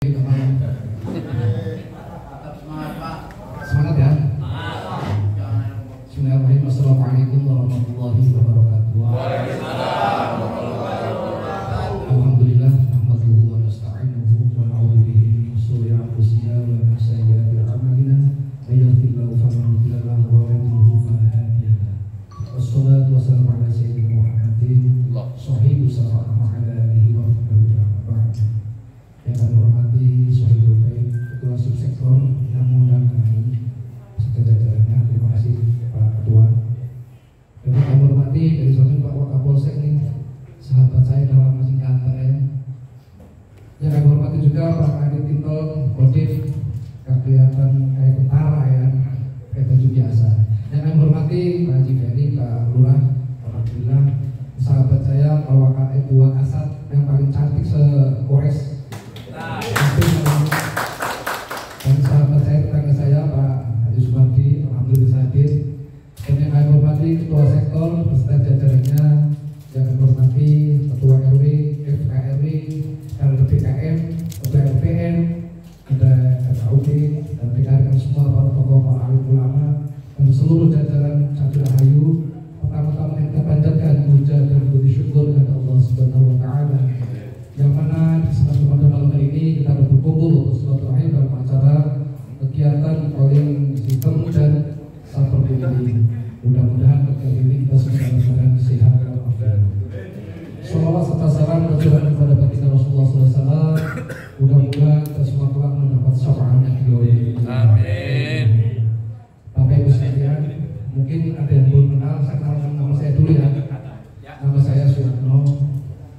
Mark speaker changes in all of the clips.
Speaker 1: Semangat ya. Bismillahirrahmanirrahim. Assalamualaikum warahmatullahi wabarakatuh. Alhamdulillah, nahmaduhu wa nasta'inuhu wa na'udzu bihi min shururi anfusina wa min sayyiati a'malina. May yahdihillahu fala mudilla lahu wa may yudlil fala hadiya lahu. Wassalatu wassalamu ala sayyidina Muhammadin shahidus safa'ah wa ala alihi wa sahbihi ajma'in. Yang kami hormati Sohibul Baik, Ketua Subsektor yang mengundang kami serta jajarannya. Terima kasih Pak Ketua. Dan kami hormati dari samping Pak Wakapolsek ini, sahabat saya dalam masing KTM. Yang kami hormati juga Pak Kadit Tintol, Kodim, kelihatan kayak tentara ya, kayak baju biasa. Yang kami hormati Pak Haji Ferry, Pak Lurah, alhamdulillah. Sahabat saya Pak Wakasat yang paling cantik se-Kores. Dan sahabat saya, tetangga saya Pak Haji Sumardi, alhamdulillah hadir. Dan yang kami hormati Ketua Sektor beserta jajarannya, yang kami hormati Ketua RW, FKRW, LDPKM, Ketua LPN, ada FAUD, dan rekan-rekan semua para tokoh, para alim ulama, dan seluruh jajaran Satu Rahayu. Pertama-tama kita panjatkan puja dan puji syukur kepada Allah Subhanahu wa Ta'ala, yang mana di kesempatan malam hari ini kita berkumpul untuk silaturahim dalam acara kegiatan calling sistem dan seperti ini. Mudah-mudahan kegiatan ini kita semua dalam sehat dan walafiat. Sholawat serta salam tercurahkan kepada baginda Rasulullah SAW. Mudah-mudahan kita semua kelak mendapat syafaatnya beliau. Amin. Bapak Ibu sekalian, mungkin ada yang belum kenal, saya kenalkan nama saya dulu ya. Nama saya Suyatno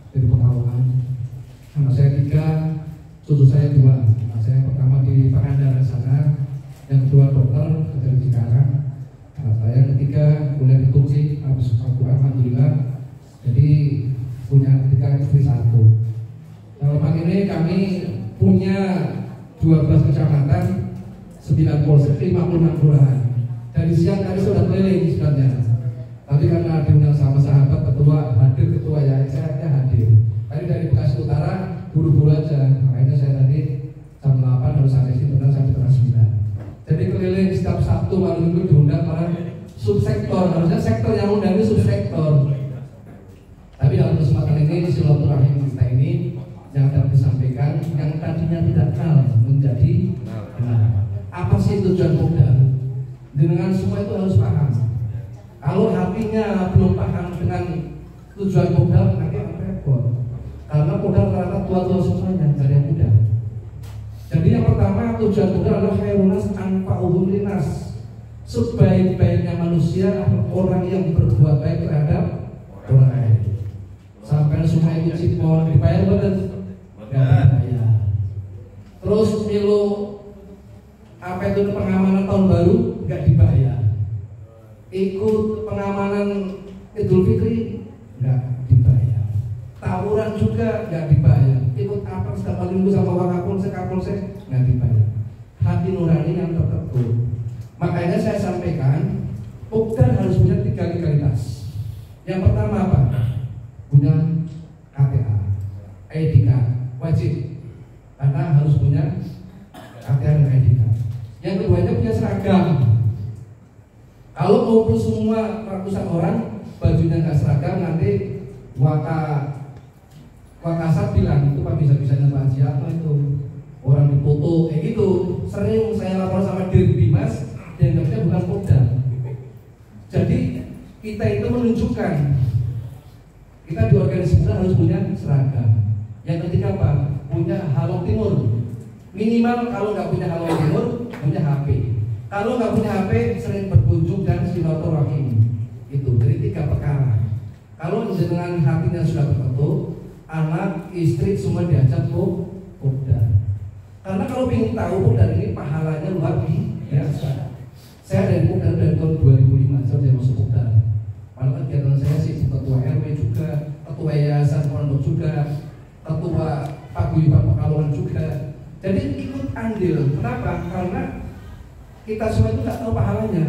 Speaker 1: dari Pekalongan. Anak saya 3, cucu saya 2. Anak saya pertama di Pangandaran sana, yang kedua dokter dari Cikarang. Anak saya yang ketiga kuliah di Turki, habis alhamdulillah. Jadi punya 3 istri 1. Dalam hal ini kami punya 12 kecamatan, 9 polsek, 56 kelurahan. Dari siang tadi sudah keliling sebenarnya. Tapi karena diundang sama sahabat ketua hadir, ketua ya saya hadir. Tadi dari Bekasi Utara buru-buru aja, makanya saya tadi jam 8 harus sampai sini, benar sampai setengah 9. Jadi keliling setiap Sabtu malam Minggu diundang para subsektor, harusnya sektor yang undang ini subsektor. Tapi dalam kesempatan ini silaturahim kita ini yang dapat disampaikan, yang tadinya tidak kenal menjadi kenal. Apa sih tujuan modal? Dengan semua itu harus paham. Kalau hatinya belum paham dengan tujuan modal, nanti akan repot. Karena modal rata tua-tua semuanya, nggak ada yang mudah. Jadi yang pertama, tujuan modal adalah khairunas anfa'uhum linas. Sebaik-baiknya manusia orang yang berbuat baik terhadap orang lain. Sampai semua itu cipon dibayar betul, nggak dibayar. Terus milu apa itu pengamanan tahun baru nggak dibayar. Ikut pengamanan Idul Fitri nggak dibayar. Tawuran juga nggak dibayar. Ikut apa setiap minggu sama Wakapolsek nggak dibayar. Hati nurani yang tertentu. Makanya saya sampaikan, Pokdar harus punya 3 legalitas. Yang pertama apa? Punya KTA, ID card, wajib. Karena harus punya KTA dan ID card. Yang keduanya punya seragam. Kalau ngumpul semua ratusan orang, bajunya nggak seragam, nanti Wakasat bilang itu Pak bisa-bisanya Pak Haji apa itu orang dipoto, gitu. Sering saya lapor sama Dir Bimas dan nggak bukan Pokdar. Jadi kita itu menunjukkan kita di organisasi harus punya seragam. Yang ketiga apa? Punya Halo Timur. Minimal kalau nggak punya Halo Timur, punya HP. Kalau nggak punya HP, sering berkunjung dan silaturahim. Itu dari 3 perkara. Kalau dengan hatinya sudah tertentu, anak, istri semua diajak Pokdar. Karena kalau ingin tahu Pokdar ini pahalanya luar biasa. Saya dari Pokdar dari tahun 2005 saya masuk Pokdar. Malah kegiatan saya sih ketua RW juga, ketua yayasan pondok juga, ketua paguyuban Pekalongan juga. Jadi ikut andil. Kenapa? Karena kita semua itu nggak tahu pahalanya.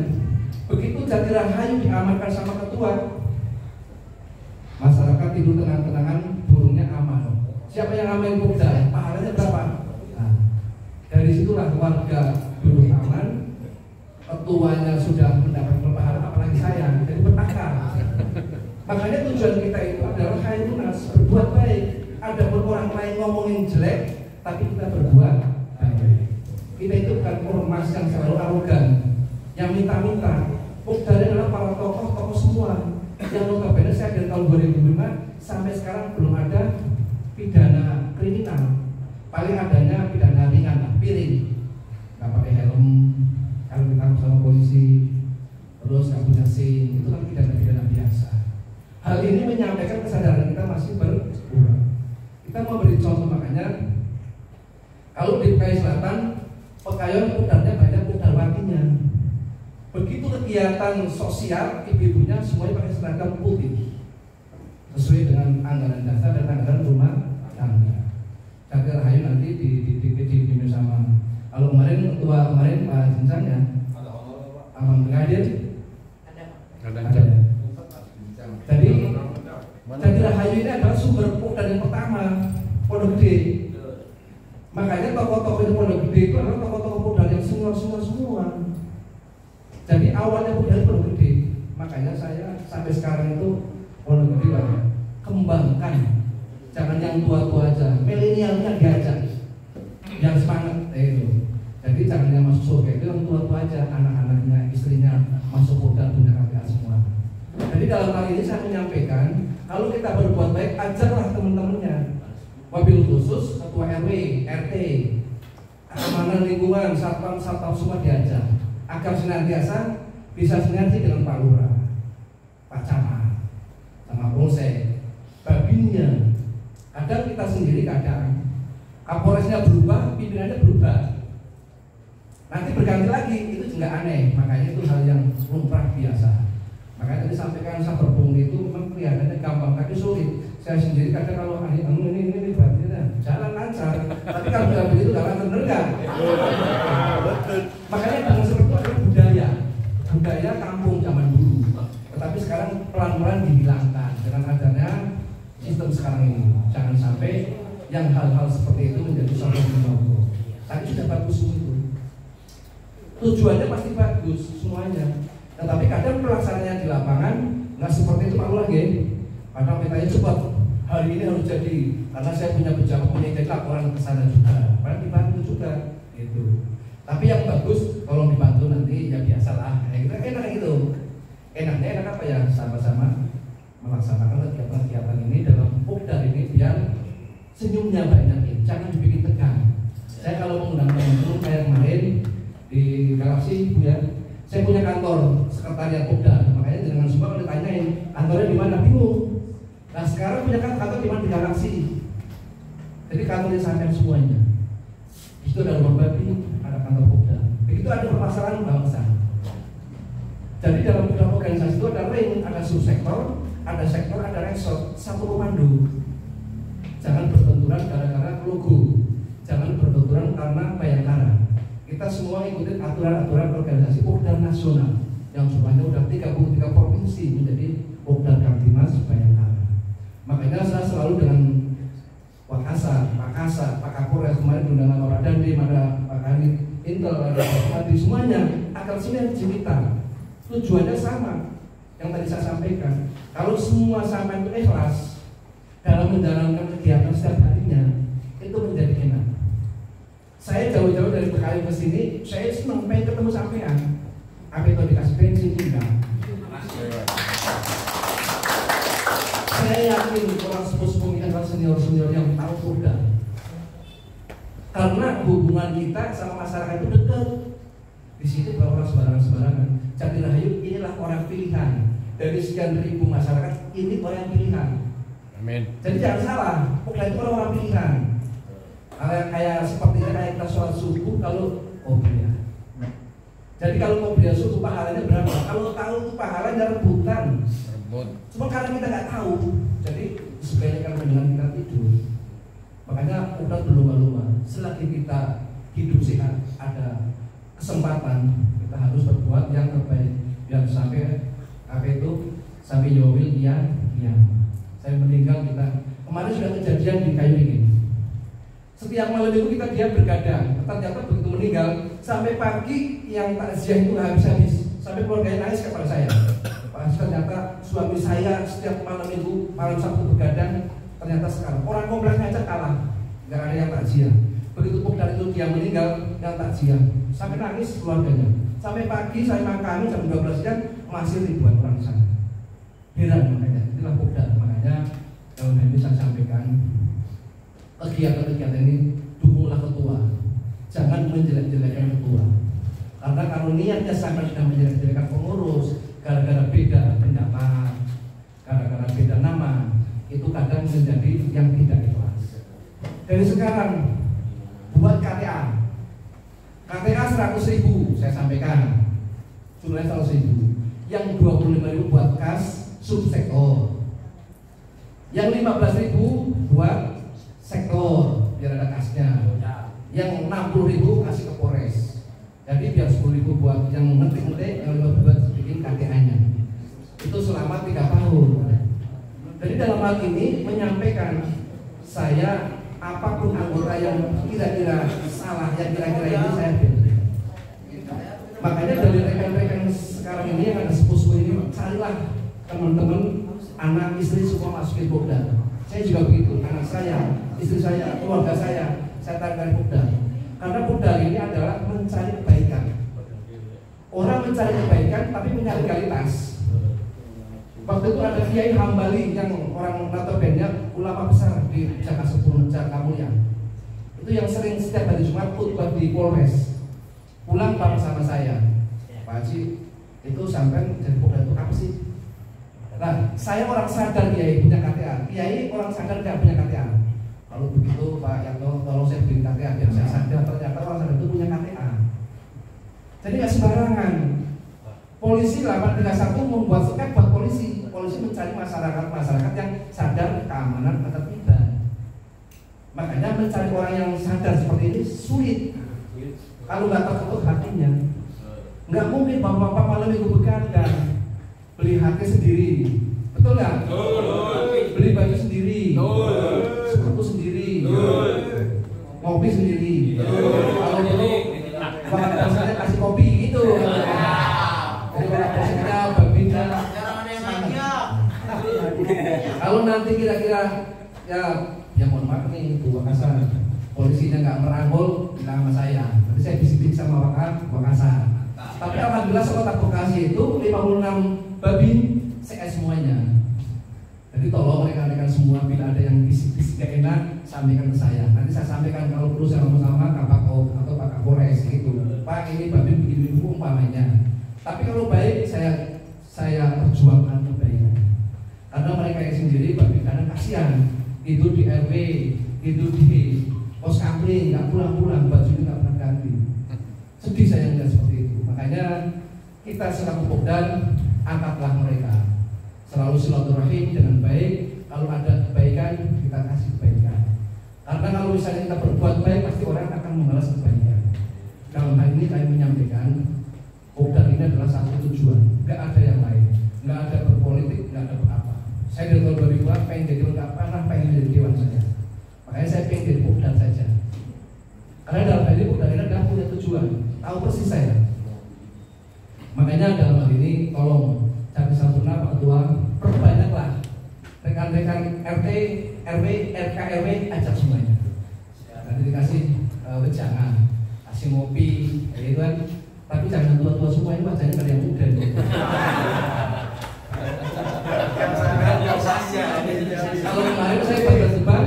Speaker 1: Begitu Jati Rahayu diamankan sama ketua, masyarakat tidur tenang-tenangan, burungnya aman. Siapa yang ngamen Pokdar? Pahalanya berapa? Nah, warga dulu aman, ketuanya sudah mendapat perpahala, apalagi saya jadi petaka. Makanya tujuan kita itu adalah khairunas, berbuat baik. Ada orang lain ngomongin jelek, tapi kita berbuat baik. Kita itu bukan ormas yang selalu arogan, yang minta-minta. Dari adalah para tokoh semua yang notabene saya dari tahun 2005 sampai sekarang belum ada pidana kriminal. Paling adanya pidana ringan, piring, nggak pakai helm, kalau ditangkap sama polisi, terus nggak punya SIM, itu kan pidana biasa. Hal ini menyampaikan kesadaran kita masih berkurang. Kita mau beri contoh, makanya kalau di PKI Selatan, Pekayon udarnya banyak udarwatinya. Begitu kegiatan sosial, ibu-ibunya semuanya pakai seragam putih sesuai dengan anggaran dasar dan anggaran rumah tangga. Jaga Rahayu nanti di sama. Kalau kemarin ketua kemarin Pak Jencang ya, Abang Brigadir ada. Jadi Rahayu ini adalah sumber pokdan yang pertama, Pondok Gede. Makanya tokoh-tokoh di Pondok Gede itu adalah tokoh-tokoh pokdan yang senior semua. Jadi awalnya dari Pondok Gede, makanya saya sampai sekarang itu Pondok Gede lah, kembangkan, jangan yang tua-tua aja, milenialnya diajak, yang semangat itu. Jadi jangan yang masuk surga itu yang tua-tua aja, anak-anaknya, istrinya masuk surga punya KPA semua. Jadi dalam hal ini saya menyampaikan, kalau kita berbuat baik, ajarlah teman-temannya. Wabil khusus ketua RW, RT, keamanan lingkungan, satpam semua diajak, agar senantiasa bisa sinergi dengan Pak Lurah, Pak Camat, sama Polsek, Babinnya. Kadang kita sendiri Kapolresnya berubah, pimpinannya berubah. Nanti berganti lagi, itu juga aneh. Makanya itu hal yang lumrah biasa. Makanya tadi sampaikan saya berpungli itu memang kelihatannya gampang, tapi sulit. Saya sendiri kadang kalau ini berarti jalan lancar, tapi kalau tidak begitu jalan bener nggak? Makanya dengan seperti itu adalah budaya kampung zaman dulu. Tetapi sekarang pelan-pelan dihilangkan dengan adanya sistem sekarang ini. Jangan sampai yang hal-hal seperti itu menjadi suatu yang tapi sudah bagus itu. Tujuannya pasti bagus semuanya. Tetapi kadang pelaksanaannya di lapangan nggak seperti itu Pak Lurah. Kadang kitanya cepat, hari ini harus jadi, karena saya punya pejabat punya jadi laporan ke sana juga, padahal dibantu juga gitu. Tapi yang bagus kalau dibantu nanti ya biasalah, kita enak gitu. Enaknya enak apa ya, sama-sama melaksanakan kegiatan ini dalam pokdar ini biar senyumnya banyak, jangan dibikin tegang. Saya kalau mengundang teman-teman kayak kemarin di Galaksi Bu ya, saya punya kantor sekretariat pokdar, makanya dengan semua kalau ditanyain kantornya di mana bingung. Nah sekarang punya kantor di mana di Galaksi, jadi kantornya sampai semuanya. Itu ada rumah babi, ada kantor pokdar. Begitu ada permasalahan bangsa. Jadi dalam beberapa organisasi itu ada ring, ada subsektor, ada sektor, ada resort, satu komando. Jangan berbenturan gara-gara logo, jangan berbenturan karena Bayangkara. Kita semua ikutin aturan-aturan organisasi pokdar nasional yang jumlahnya udah 33 provinsi menjadi pokdar Kamtimas Bayangkara. Makanya saya selalu dengan Wakasa, Pak Kasa, Pak Kapolres, kemarin undangan Pak Dandi, ada Pak Kanit, Intel, ada Pak Bupati, semuanya akan sinergi kita. Tujuannya sama yang tadi saya sampaikan. Kalau semua sama itu ikhlas dalam menjalankan kegiatan setiap harinya, itu menjadi enak. Saya jauh-jauh dari PKI ke sini, saya senang pengen ketemu sampean. Apa itu dikasih bensin enggak? Saya yakin orang sepuh-sepuh ini adalah senior-senior yang tahu pokdar. Karena hubungan kita sama masyarakat itu dekat. Di sini bukan orang sembarangan. Jati Rahayu inilah orang pilihan. Dari sekian ribu masyarakat, ini orang pilihan. Amin. Jadi jangan salah, pokdar itu orang pilihan. Kayak seperti kayak kita sholat subuh kalau kopiah. Jadi kalau kopiah subuh pahalanya berapa? Kalau tahu itu pahalanya rebutan. Cuma karena kita nggak tahu, jadi sepelekan dengan kita tidur. Makanya udah berlomba-lomba. Selagi kita hidup sehat, ada kesempatan, kita harus berbuat yang terbaik. Biar sampai apa itu sampai yowil iya. Saya meninggal kita kemarin sudah kejadian di Kayu ini. Setiap malam itu dia bergadang. Ternyata begitu
Speaker 2: meninggal, sampai pagi yang takziah itu habis-habis, sampai keluarganya nangis kepada saya. Pak, ternyata suami saya setiap malam minggu, malam Sabtu begadang, ternyata sekarang orang kompleknya aja kalah, nggak ada yang takziah. Begitu Pokdar itu dia meninggal, yang takziah, sampai nangis keluarganya. Sampai pagi saya makan jam 12 siang masih ribuan orang di sana. Heran makanya, itulah Pokdar. Makanya kalau ini saya sampaikan, kegiatan-kegiatan ini dukunglah ketua, jangan menjelek-jelekan ketua. Karena kalau niatnya sampai sudah menjelek-jelekan pengurus, gara-gara beda pendapat, gara-gara beda nama, itu kadang menjadi yang tidak ikhlas. Dari sekarang buat KTA 100.000 saya sampaikan, jumlahnya 100.000, yang 25.000 buat kas subsektor, yang 15.000 buat sektor biar ada kasnya, yang 60.000 kasih ke Polres. Jadi biar 10.000 buat yang ngetik-ngetik, yang 5.000 buat bikin KTA-nya. Itu selama 3 tahun. Jadi dalam hal ini menyampaikan, saya apapun anggota yang kira-kira salah, yang kira-kira ini saya bela. Makanya dari rekan-rekan sekarang ini yang ada sepuh-sepuh ini, carilah teman-teman, anak istri semua masukin Pokdar. Saya juga begitu, anak saya, istri saya, keluarga saya tarik Pokdar. Karena Pokdar ini adalah mencari kebaikan. Orang mencari kebaikan tapi punya legalitas. Waktu itu ada Kiai Hambali yang orang notabene ulama besar di Jakarta Mulia. Itu yang sering setiap hari Jumat khutbah di Polres. Pulang bareng sama saya, Pak Haji, itu sampai jadi Pokdar itu apa sih? Nah, saya orang sadar Kiai punya KTA. Kiai orang sadar tidak punya KTA. Kalau begitu Pak Yanto, tolong saya bikin KTA biar saya sadar ternyata orang sadar itu punya KTA. Jadi nggak sembarangan. Polisi 831 membuat sket buat polisi. Polisi mencari masyarakat yang sadar keamanan ketertiban. Makanya mencari orang yang sadar seperti ini sulit. Kalau nggak tertutup hatinya, nggak mungkin bapak-bapak malam minggu begadang, beli hati sendiri, betul nggak? Beli baju sendiri, sepatu sendiri, ngopi sendiri. Kalau perlu, bapak bosnya kasih kopi gitu. Jadi bapak bosnya babinda. Kalau nanti kira-kira ya mohon maaf nih Bu Wakasar, polisinya nggak merangkul, bilang sama saya. Nanti saya bisik-bisik sama Wakasar. Tapi alhamdulillah sekota Bekasi itu 56 babin CS semuanya. Jadi tolong rekan-rekan semua, bila ada yang bisik-bisik gak enak, sampaikan ke saya. Nanti saya sampaikan kalau perlu saya sama-sama Kak Pakop atau Pak Kapolres gitu. Pak, ini babin begini umpamanya. Tapi kalau baik saya perjuangkan kebaikan. Karena mereka yang sendiri babin kadang kasihan. Itu di RW, itu di pos kamling, nggak pulang-pulang, bajunya nggak pernah ganti. Sedih saya melihat seperti itu. Makanya kita selaku Pokdar, angkatlah mereka. Selalu silaturahim dengan baik. Kalau ada kebaikan, kita kasih kebaikan. Karena kalau misalnya kita berbuat baik, pasti orang akan membalas kebaikan. Dalam hal ini kami menyampaikan, Pokdar ini adalah satu tujuan, nggak ada yang lain, nggak ada berpolitik, nggak ada apa. Saya dari tahun 2000 pengen jadi nggak pernah pengen jadi dewan saja. Makanya saya pengen jadi Pokdar saja. Karena dalam hal ini Pokdar ini adalah punya tujuan, tahu persis saya. Makanya dalam hal ini tolong Cari Sampurna Pak Ketua, perbanyaklah rekan-rekan RT, RW, RK, RW, ajak semuanya. Nanti dikasih wejangan, kasih ngopi, kayak gitu kan. Tapi jangan tua-tua semua, ini wajahnya ada yang muda. Kalau kemarin saya pada depan,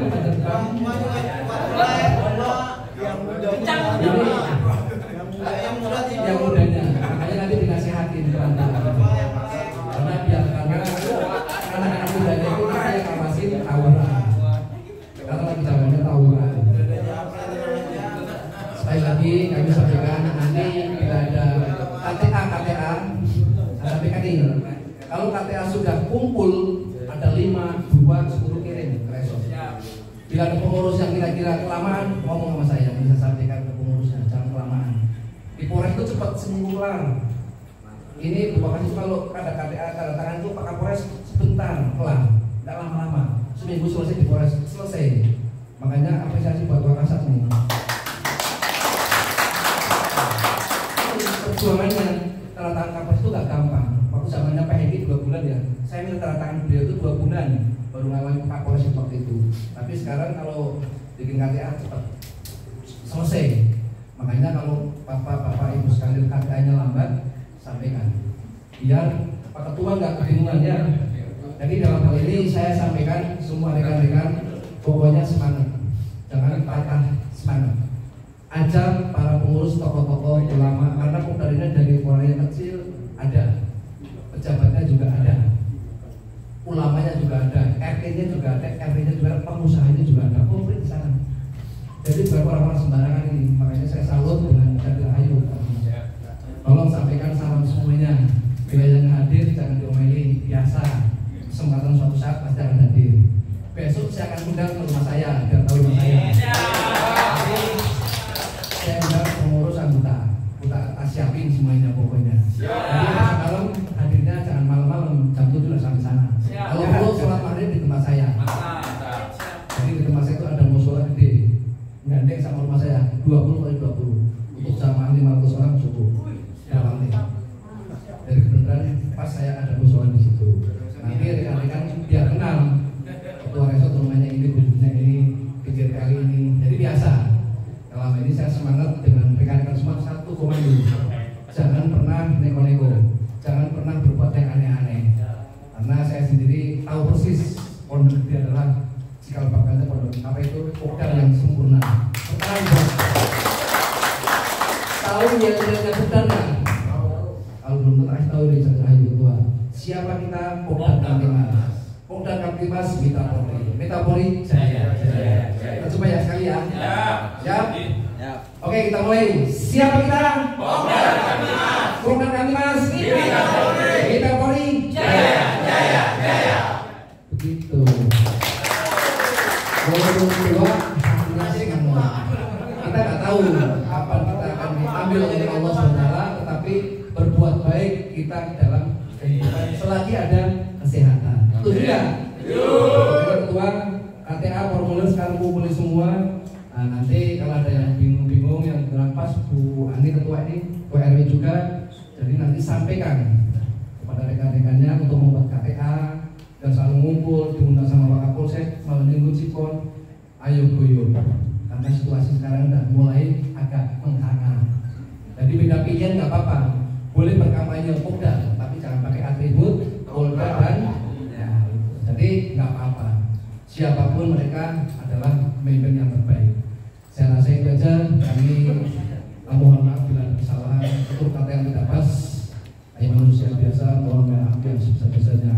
Speaker 2: yang mudanya, makanya nanti dinasihatin karena anak-anak mudanya itu saya kawasin tawuran, karena lagi zamannya tawuran. Sekali lagi kami sampaikan nanti bila ada KTA, sampaikan ini. Kalau KTA sudah kumpul ada 5, 2, 10 kirim ke resort. Bila ada pengurus yang kira-kira kelamaan, ngomong sama saya, bisa sampaikan ke pengurusnya, jangan kelamaan. Di Polres itu cepat seminggu kelar. Ini Bapak kasih kalau ada KTA tanda tangan itu Pak Kapolres sebentar kelar, tidak lama-lama. Seminggu selesai di Polres selesai. Makanya apresiasi buat Wakasat nih. perjuangannya. Tanda tangan kapres itu gak gampang. Waktu zamannya Pak Hedi 2 bulan ya, saya minta tanda tangan beliau itu 2 bulan baru ngalamin Kapolres waktu itu. Tapi sekarang kalau bikin KTA cepat selesai. Makanya kalau bapak-bapak ibu sekalian KTA-nya lambat, sampaikan. Biar Pak Ketua nggak kebingungan ya. Jadi dalam hal ini saya sampaikan semua rekan-rekan, pokoknya semangat, jangan patah semangat. Ajak para pengurus tokoh-tokoh ulama, karena Kopdarnya dari mulai kecil ada, pejabatnya juga ada, ulamanya juga ada, RT-nya juga ada, RW-nya juga ada, pengusahanya juga ada, komplit di sana. Jadi bukan orang-orang sembarangan ini, makanya saya salut dengan Kadir Ayu. Tolong sampaikan salam semuanya. Bila yang hadir jangan diomeli, biasa. Kesempatan suatu saat pasti akan hadir. Besok saya akan undang ke rumah saya, biar tahu rumah saya. Jadi saya undang pengurus anggota siapin semuanya pokoknya. Jadi besok malam hadirnya jangan malam-malam, jam 7 sampai sana. Kalau perlu sholat maghrib di tempat saya. Jadi di tempat saya itu ada musola gede, gandeng sama rumah saya 20 x 20 untuk jamaah 500 orang cukup. Dalam nih. Dari kebenaran pas saya ada musola di situ. Nanti rekan-rekan biar kenal ketua resort rumahnya ini, bentuknya ini, kecil kali ini. Jadi biasa. Selama ini saya semangat dengan rekan-rekan semua satu komando. Jangan pernah neko-neko, jangan pernah berbuat yang aneh-aneh. Karena saya sendiri tahu persis pondok gede adalah cikal bakalnya pondok apa itu Kopdar yang sempurna. Tahu nilai-nilainya Kopdar nggak? Kalau belum tahu tahu dari Kadir Ayu Ketua. Siapa kita? Kopdar Kamtimas. Kopdar Kamtimas Mita Polri Jaya. Kita coba ya sekali ya. Siap? Oke, kita mulai. Siapa kita? Kopdar Kamtimas. Kopdar Kamtimas Mita Polri Jaya. Begitu. Walaupun kedua kita nggak tahu kapan kita akan diambil oleh Allah SWT, tetapi berbuat baik kita dalam kehidupan selagi ada kesehatan. Setuju nggak? Ketua KTA formulir sekarang kumpulin semua. Nah, nanti kalau ada yang bingung-bingung yang kurang pas, Bu Ani ketua ini, Bu RW juga, jadi nanti sampaikan kepada rekan-rekannya untuk membuat KTA dan selalu ngumpul, diundang sama Pak Kapolsek, menyinggung Cikon, ayo guyur. Karena situasi sekarang udah mulai agak menghangat. Jadi beda pilihan nggak apa-apa, boleh berkampanye Kopdar, tapi jangan pakai atribut Polda dan ya, jadi nggak apa-apa. Siapapun mereka adalah pemimpin yang terbaik. Saya rasa itu aja. Kami mohon maaf bila ada kesalahan, untuk kata yang tidak pas. Saya manusia biasa, mohon maaf yang sebesar-besarnya.